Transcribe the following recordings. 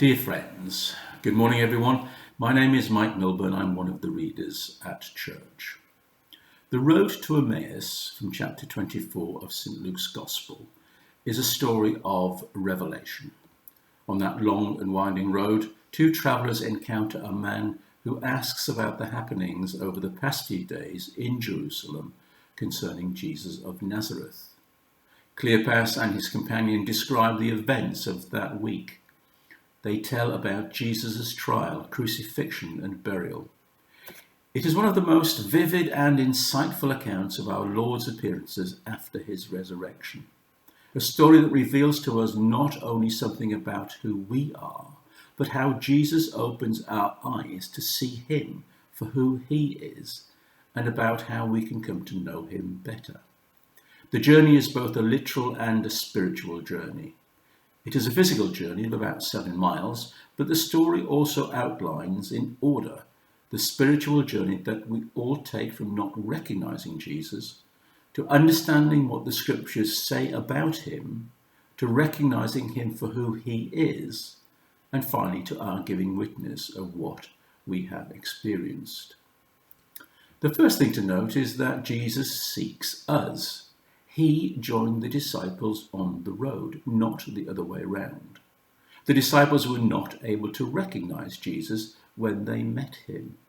Dear friends, good morning everyone. My name is Mike Milburn. I'm one of the readers at church. The road to Emmaus from chapter 24 of St. Luke's Gospel is a story of revelation. On that long and winding road, two travellers encounter a man who asks about the happenings over the past few days in Jerusalem concerning Jesus of Nazareth. Cleopas and his companion describe the events of that week. They tell about Jesus' trial, crucifixion and burial. It is one of the most vivid and insightful accounts of our Lord's appearances after his resurrection. A story that reveals to us not only something about who we are, but how Jesus opens our eyes to see him for who he is, and about how we can come to know him better. The journey is both a literal and a spiritual journey. It is a physical journey of about 7 miles, but the story also outlines in order the spiritual journey that we all take from not recognizing Jesus, to understanding what the scriptures say about him, to recognizing him for who he is, and finally to our giving witness of what we have experienced. The first thing to note is that Jesus seeks us. He joined the disciples on the road, not the other way around. The disciples were not able to recognize Jesus when they met him.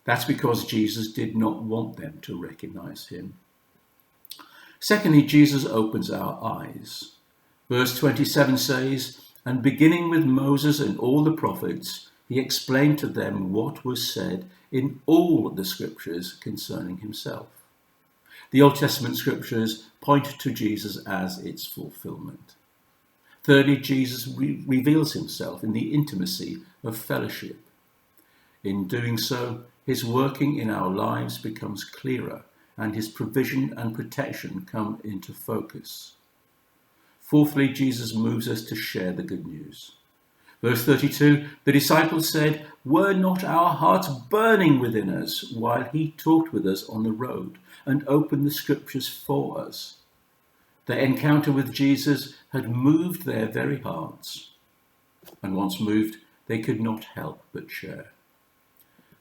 That's because Jesus did not want them to recognize him. Secondly, Jesus opens our eyes. Verse 27 says, "And beginning with Moses and all the prophets, he explained to them what was said in all the scriptures concerning himself." The Old Testament scriptures point to Jesus as its fulfillment. Thirdly, Jesus reveals himself in the intimacy of fellowship. In doing so, his working in our lives becomes clearer, and his provision and protection come into focus. Fourthly, Jesus moves us to share the good news. Verse 32, the disciples said, "Were not our hearts burning within us while he talked with us on the road and opened the scriptures for us?" Their encounter with Jesus had moved their very hearts. And once moved, they could not help but share.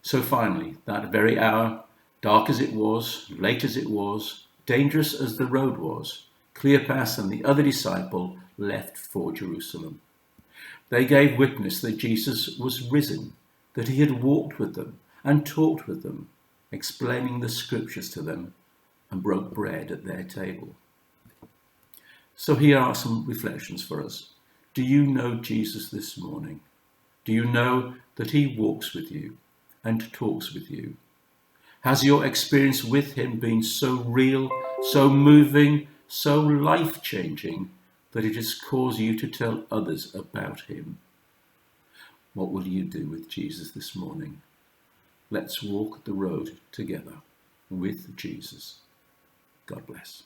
So finally, that very hour, dark as it was, late as it was, dangerous as the road was, Cleopas and the other disciple left for Jerusalem. They gave witness that Jesus was risen, that he had walked with them and talked with them, explaining the scriptures to them, and broke bread at their table. So here are some reflections for us. Do you know Jesus this morning? Do you know that he walks with you and talks with you? Has your experience with him been so real, so moving, so life-changing that it has caused you to tell others about him? What will you do with Jesus this morning? Let's walk the road together with Jesus. God bless.